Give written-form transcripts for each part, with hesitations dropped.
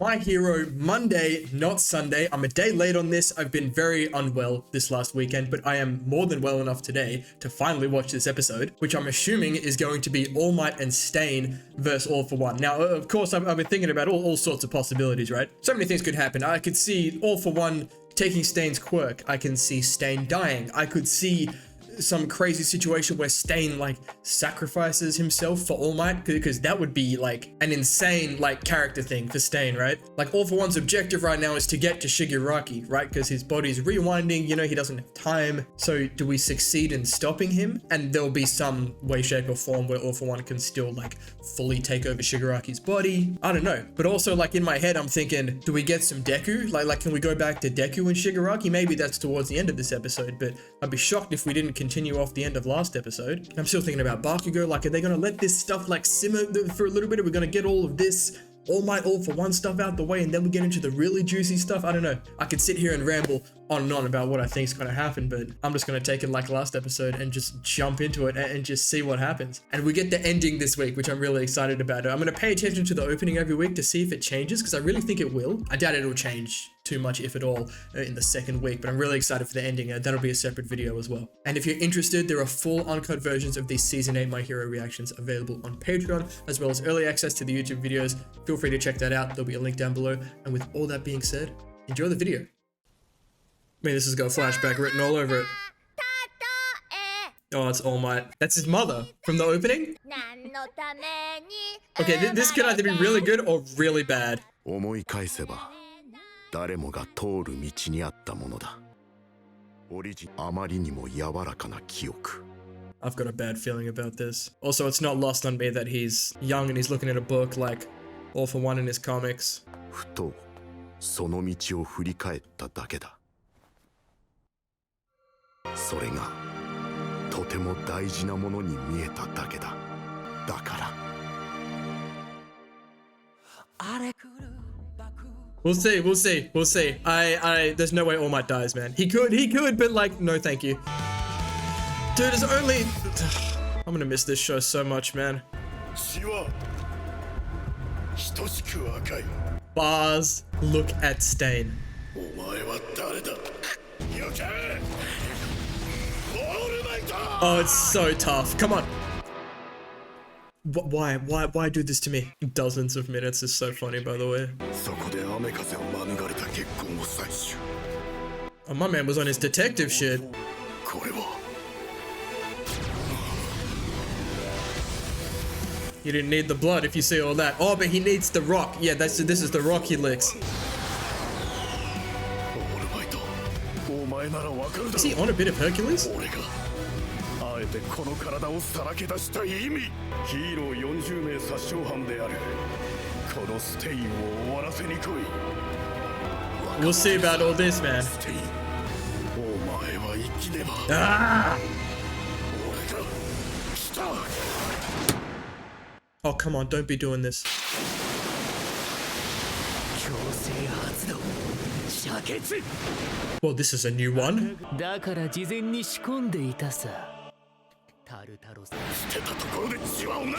My Hero Monday, not Sunday. I'm a day late on this. I've been very unwell this last weekend, but I am more than well enough today to finally watch this episode, which I'm assuming is going to be All Might and Stain versus All For One. Now, of course, I've been thinking about all sorts of possibilities, right? So many things could happen. I could see All For One taking Stain's quirk. I can see Stain dying. I could see some crazy situation where Stain like sacrifices himself for All Might, because that would be like an insane like character thing for Stain, right? Like All For One's objective right now is to get to Shigaraki, right? Because his body's rewinding, you know, he doesn't have time. So do we succeed in stopping him? And there'll be some way, shape or form where All For One can still like fully take over Shigaraki's body. I don't know. But also like in my head, I'm thinking, do we get some Deku? Like can we go back to Deku and Shigaraki? Maybe that's towards the end of this episode, but I'd be shocked if we didn't continue off the end of last episode. I'm still thinking about Bakugo. Like, are they gonna let this stuff like simmer for a little bit? Are we gonna get all of this All Might, All For One stuff out the way, and then we get into the really juicy stuff? I don't know. I could sit here and ramble on and on about what I think is gonna happen, but I'm just gonna take it like last episode and just jump into it and just see what happens. And we get the ending this week, which I'm really excited about. I'm gonna pay attention to the opening every week to see if it changes, because I really think it will. I doubt it'll change too much, if at all, in the second week, but I'm really excited for the ending. That'll be a separate video as well. And if you're interested, there are full uncut versions of these season 8 My Hero reactions available on Patreon, as well as early access to the YouTube videos. Feel free to check that out. There'll be a link down below. And with all that being said, enjoy the video. I mean, this has got flashback written all over it. Oh, it's All Might. That's his mother from the opening? Okay, this could either be really good or really bad. 思い返せば誰もが通る道にあったものだ。あまりにも柔らかな記憶。 I've got a bad feeling about this. Also, it's not lost on me that he's young and he's looking at a book like All For One in his comics. ふとその道を振り返っただけだ。それがとても大事なものに見えただけだ。だから。 We'll see, we'll see, we'll see. There's no way All Might dies, man. He could, but like, no thank you. Dude, there's only... I'm gonna miss this show so much, man. Bars, look at Stain. Oh, it's so tough. Come on. Why do this to me? Dozens of minutes is so funny, by the way. Oh, my man was on his detective shit. You didn't need the blood if you see all that. Oh, but he needs the rock. Yeah, this is the rock he licks. Is he on a bit of Hercules? この体をさらけ出した意味ヒーロー40名殺傷犯であるこのステインを終わらせに来い We'll see about all this, man. お前は生きねば Ah! 俺が来た Oh, come on, don't be doing this. 強制発動射決 Well, this is a new one. だから事前に仕込んでいたさ タルタロス 捨てたところで血は同じ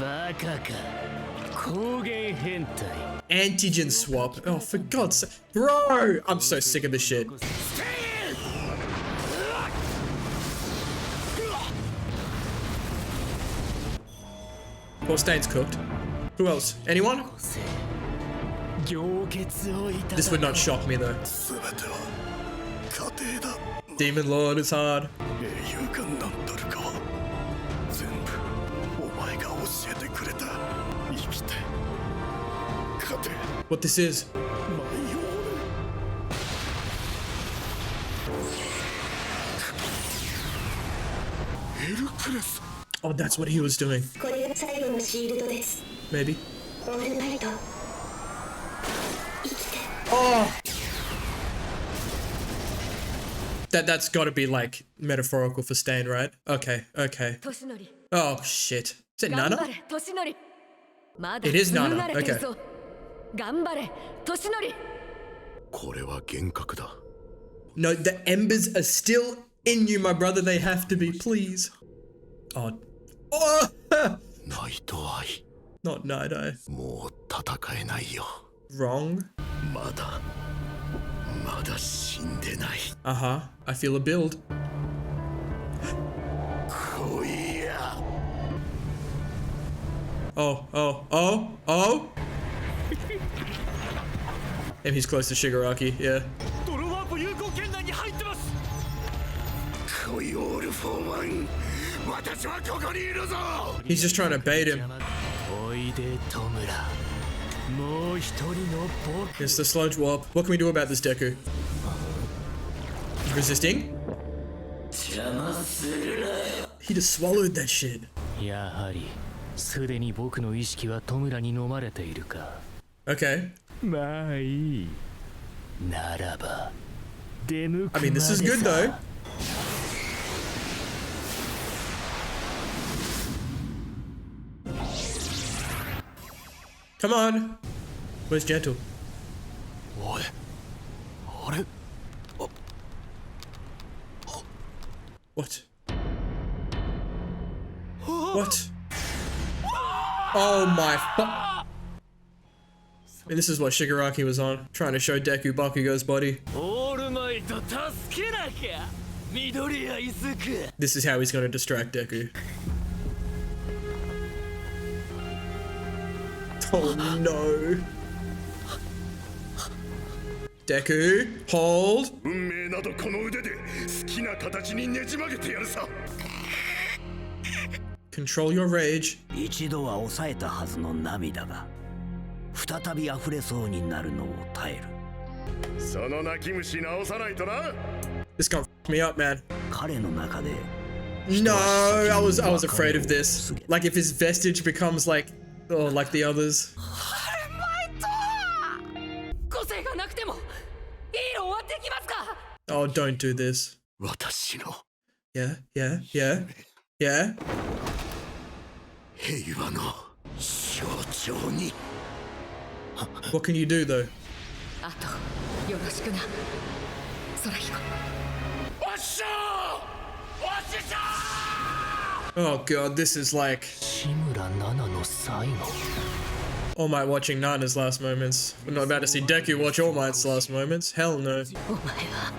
バカか光源変態 Antigen swap. Oh, for God's sake. Bro! I'm so sick of this shit. Well, Stain's cooked. Who else? Anyone? This would not shock me, though. Demon Lord is hard. What this is? Oh, that's what he was doing. Maybe. Oh! That's gotta be like metaphorical for Stain, right? Okay, okay. Oh shit. Is it Nana? It is Nana, okay. 頑張れ、トシノリ これは幻覚だ No, the embers are still in you, my brother. They have to be, please. Oh. Oh! ナイトアイ Not Night-Eye. もう戦えないよ。 Wrong. まだ死んでない。 Uh-huh. I feel a build. 来いや。 Oh. And he's close to Shigaraki, yeah. ドロワープ有効圏内に入ってます。来いオールフォーワン。私はここにいるぞ。 He's just trying to bait him. おいでトムラ。もう一人の僕。 It's the sludge warp. What can we do about this Deku? Resisting? 邪魔するなよ。 He just swallowed that shit. やはりすでに僕の意識はトムラに飲まれているか。 Okay. まあいい。ならば出向く I ま mean, で this is さ。 good though. Come on. Where's Gentle? おい。あれ。 What? What? Oh my fu- I mean, this is what Shigaraki was on, trying to show Deku Bakugo's body. オールマイト助けなきゃ。緑谷イズク。 This is how he's gonna distract Deku. Oh no. Deku, hold. 運命などこの腕で好きな形にねじ曲げてやるさ。 Control your rage. 一度は抑えたはずの涙が再び溢れそうになるのを耐える。その泣き虫直さないとな。 This gonna f me up, man. 彼の中で No, I was afraid of this. Like if his vestige becomes like the others. 個性がなくてもヒーローはできますか？ Oh, don't do this. 私の Yeah. 平和の象徴に。 What can you do though? あとよろしくな、空彦。おっしゃー。おっしゃー。 Oh god, this is like 志村奈々の最後。 All Might watching Nana's last moments. We're not about to see Deku watch All Might's last moments. Hell no. お前は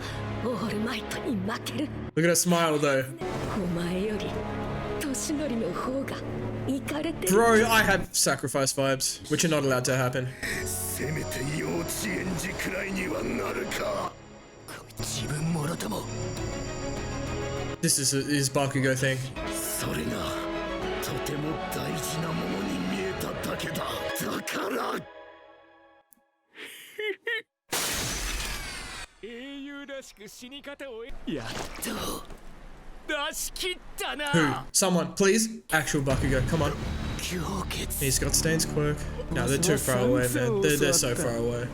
オールマイトに負ける。 Look at her smile though. お前より年寄りの方がイカれてる。 Bro, I have sacrifice vibes, which are not allowed to happen. せめて幼稚園児くらいにはなるか。自分もろとも。 This is his Bakugo thing. それがとても大事なものに見えただけだ。だから英雄らしく死に方をやっと出し切ったな。 Who? Someone, please. Actual Bakugo, come on. 強血。 He's got Stain's quirk. No, they're too far away, man. They're so far away.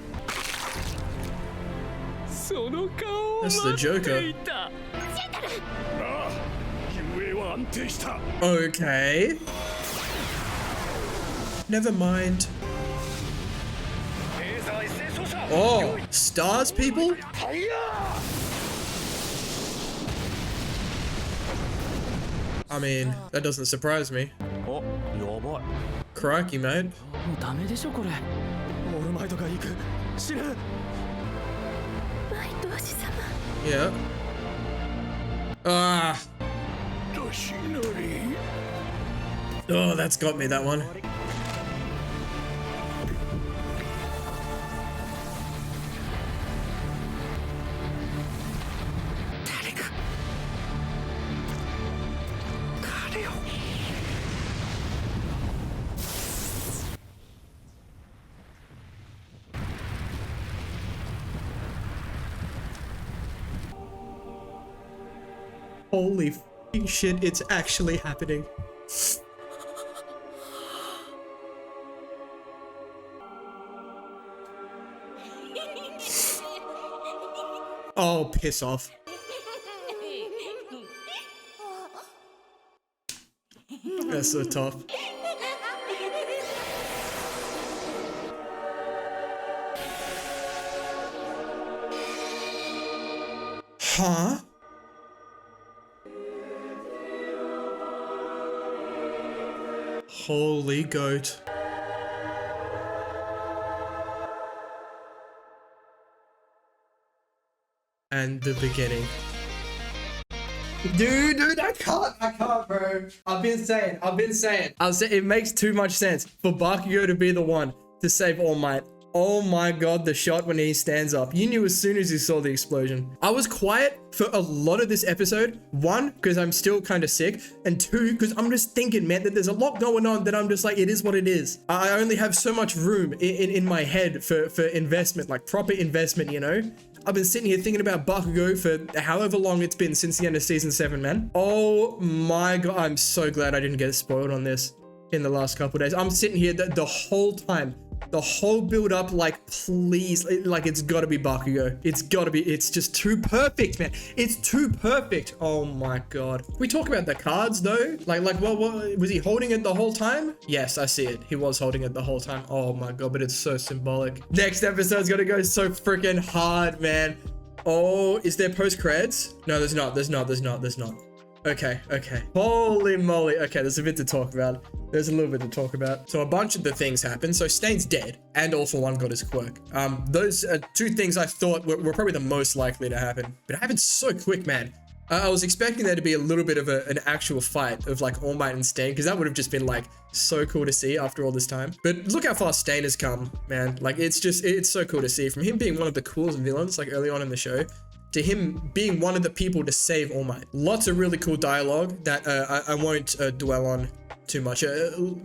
その顔を That's the 待って Joker. いた。ああ、遊泳は安定した。 Okay. Never mind. Oh, stars, people? I mean, that doesn't surprise me. お、やばい。 Crikey, mate. もうダメでしょこれ。オールマイトが行く。死ぬ。マイト王子様。 Yeah. Ah. よしのり。 Oh, that's got me, that one. Holy f***ing shit, it's actually happening. Oh, piss off. That's so tough. Huh? Holy goat. and the beginning. Dude, I can't, bro. I've been saying. I'll say it makes too much sense for Bakugo to be the one to save All Might. Oh my god, the shot when he stands up. You knew as soon as you saw the explosion. I was quiet for a lot of this episode. One, because I'm still kind of sick. And two, because I'm just thinking, man, that there's a lot going on that I'm just like, it is what it is. I only have so much room in my head for investment, like proper investment, you know? I've been sitting here thinking about Bakugo for however long it's been since the end of season 7, man. Oh my god, I'm so glad I didn't get spoiled on this in the last couple of days. I'm sitting here the whole time. The whole build up, like, please, like, it's gotta be Bakugo. It's just too perfect, man. It's too perfect. Oh my god. We talk about the cards though. Like, what was he holding it the whole time? Yes, I see it. He was holding it the whole time. Oh my god, but it's so symbolic. Next episode's gonna go so freaking hard, man. Oh, is there post creds? No, there's not. Okay. Holy moly. Okay, there's a bit to talk about. There's a little bit to talk about. So a bunch of the things happened. So Stain's dead and All For One got his quirk. Those are two things I thought were probably the most likely to happen. But it happened so quick, man. I was expecting there to be a little bit of an actual fight of like All Might and Stain, because that would have just been like so cool to see after all this time. But look how far Stain has come, man. Like it's so cool to see, from him being one of the coolest villains like early on in the show to him being one of the people to save All Might. Lots of really cool dialogue that I won't dwell on too much,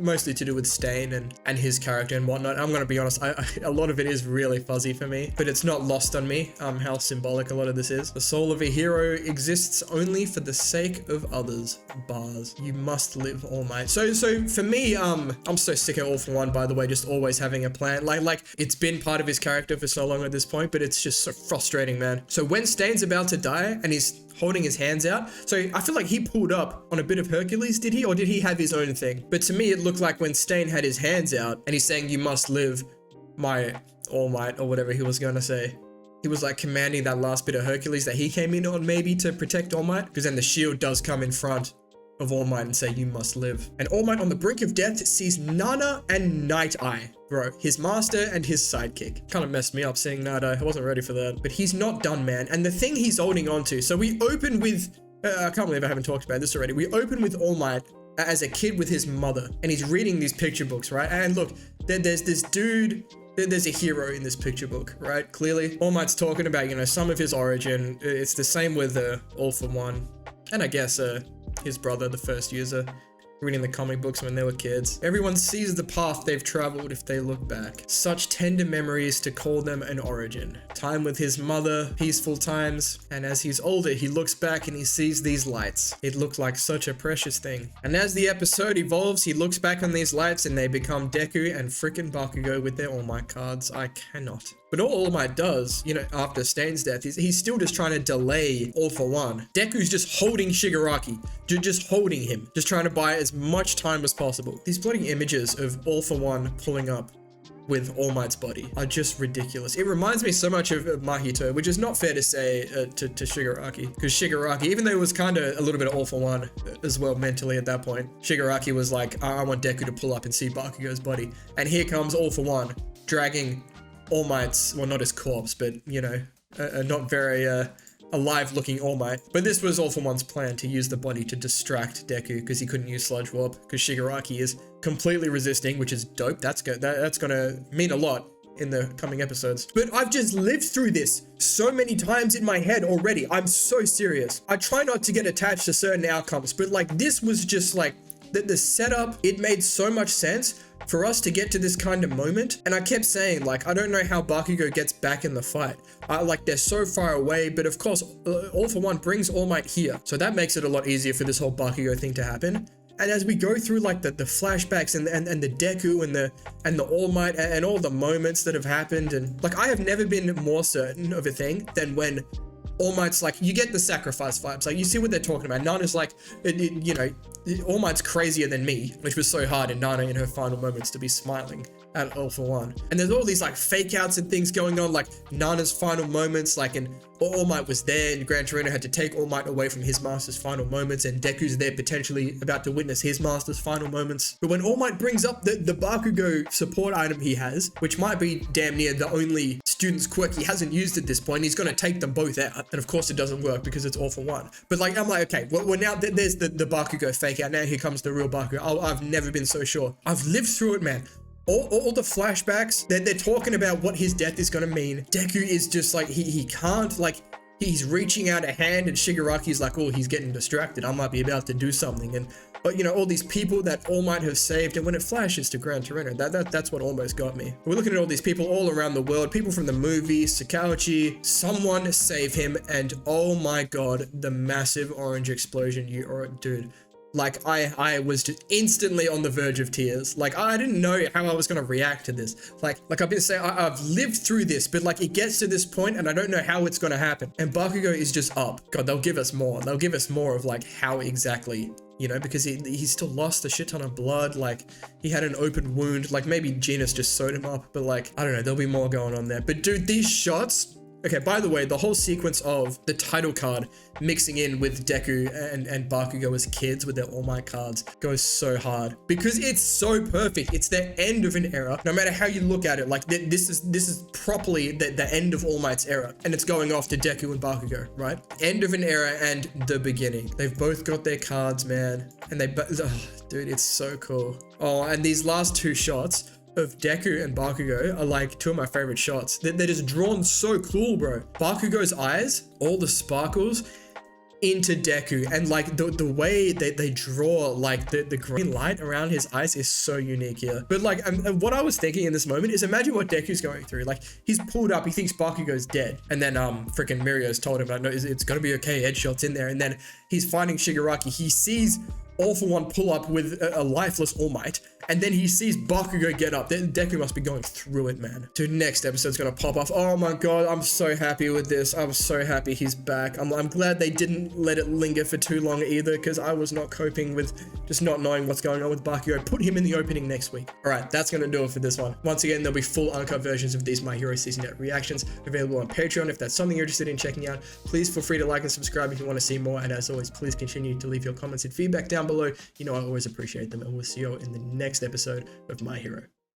mostly to do with Stain and his character and whatnot. I'm gonna be honest, a lot of it is really fuzzy for me, but it's not lost on me how symbolic a lot of this is. The soul of a hero exists only for the sake of others. Bars. You must live, All Might. So for me, I'm so sick of All For One, by the way, just always having a plan. Like it's been part of his character for so long at this point, but it's just so frustrating, man. So when Stain's about to die and he's holding his hands out, so I feel like he pulled up on a bit of Hercules, did he? Or did he have his own thing? But to me, it looked like when Stain had his hands out and he's saying, you must live, my All Might, or whatever he was gonna say. He was like commanding that last bit of Hercules that he came in on, maybe to protect All Might, because then the shield does come in front of All Might and say, you must live. And All Might on the brink of death sees Nana and Night Eye. Bro, his master and his sidekick. Kind of messed me up seeing Night Eye. I wasn't ready for that. But he's not done, man. And the thing he's holding on to. So we open with, I can't believe I haven't talked about this already. We open with All Might as a kid with his mother. And he's reading these picture books, right? And look, there's this dude, there's a hero in this picture book, right? Clearly, All Might's talking about, you know, some of his origin. It's the same with All For One. And I guess his brother, the first user, reading the comic books when they were kids. Everyone sees the path they've traveled if they look back. Such tender memories to call them an origin. Time with his mother, peaceful times, and as he's older, he looks back and he sees these lights. It looked like such a precious thing. And as the episode evolves, he looks back on these lights and they become Deku and frickin' Bakugo with their All Might cards. I cannot. But all Might does, you know, after Stain's death, he's still just trying to delay All For One. Deku's just holding Shigaraki, just holding him, just trying to buy as much time as possible. These bloody images of All For One pulling up with All Might's body are just ridiculous. It reminds me so much of Mahito, which is not fair to say to Shigaraki, because Shigaraki, even though it was kind of a little bit of All For One as well mentally at that point, Shigaraki was like, I want Deku to pull up and see Bakugo's body. And here comes All For One, dragging All Might's, well, not his corpse, but, you know, a not very alive looking All Might. But this was All For One's plan, to use the body to distract Deku, because he couldn't use Sludge Warp, because Shigaraki is completely resisting, which is dope. That's gonna mean a lot in the coming episodes. But I've just lived through this so many times in my head already. I'm so serious. I try not to get attached to certain outcomes, but like this was just like the setup. It made so much sense for us to get to this kind of moment. And I kept saying, like, I don't know how Bakugo gets back in the fight. Like, they're so far away, but of course, All For One brings All Might here. So that makes it a lot easier for this whole Bakugo thing to happen. And as we go through like the flashbacks and the Deku and the All Might and all the moments that have happened, and like, I have never been more certain of a thing than when All Might's like, you get the sacrifice vibes. Like, you see what they're talking about. Nana's like, you know, All Might's crazier than me, which was so hard in Nana in her final moments to be smiling at all for one. And there's all these like fake outs and things going on, like Nana's final moments, like, and All Might was there and Gran Torino had to take All Might away from his master's final moments, and Deku's there potentially about to witness his master's final moments. But when All Might brings up the Bakugo support item he has, which might be damn near the only student's quirk he hasn't used at this point, he's going to take them both out. And of course it doesn't work because it's all for one. But like, I'm like, okay, well now there's the Bakugo fake out. Now here comes the real Bakugo. I've never been so sure. I've lived through it, man. All the flashbacks, they're talking about what his death is going to mean. Deku is just like, he can't, like, he's reaching out a hand and Shigaraki's like, oh, he's getting distracted. I might be about to do something. And, but you know, all these people that All Might have saved, and when it flashes to Gran Torino, that's what almost got me. We're looking at all these people all around the world, people from the movie, Sakauchi, someone save him, and oh my god, the massive orange explosion, dude. Like, I was just instantly on the verge of tears. Like, I didn't know how I was going to react to this. Like I've been saying, I've lived through this, but like, it gets to this point and I don't know how it's going to happen. And Bakugo is just up. God, they'll give us more. They'll give us more of like how exactly, you know, because he still lost a shit ton of blood. Like, he had an open wound. Like, maybe Genis just sewed him up, but like, I don't know, there'll be more going on there. But dude, these shots... Okay, by the way, the whole sequence of the title card mixing in with Deku and Bakugo as kids with their All Might cards goes so hard because it's so perfect. It's the end of an era. No matter how you look at it, like this is properly the end of All Might's era, and it's going off to Deku and Bakugo, right? End of an era and the beginning. They've both got their cards, man, and dude, it's so cool. Oh, and these last two shots of Deku and Bakugo are like two of my favorite shots. They're just drawn so cool, bro. Bakugo's eyes, all the sparkles into Deku, and like the way they draw like the green light around his eyes is so unique here. But like, what I was thinking in this moment is, imagine what Deku's going through. Like, he's pulled up, he thinks Bakugo's dead, and then freaking Mirio's told him, no, it's gonna be okay, headshot's in there, and then he's fighting Shigaraki. He sees All for One pull up with a lifeless All Might, and then he sees Bakugo get up. Then Deku must be going through it, man. Dude, next episode's gonna pop off. Oh my god, I'm so happy with this. I'm so happy he's back. I'm glad they didn't let it linger for too long either, because I was not coping with just not knowing what's going on with Bakugo. Put him in the opening next week. Alright, that's gonna do it for this one. Once again, there'll be full uncut versions of these My Hero Season 8 reactions available on Patreon. If that's something you're interested in checking out, please feel free to like and subscribe if you want to see more. And as always, please continue to leave your comments and feedback down below. You know I always appreciate them, and we'll see you all in the next episode of My Hero.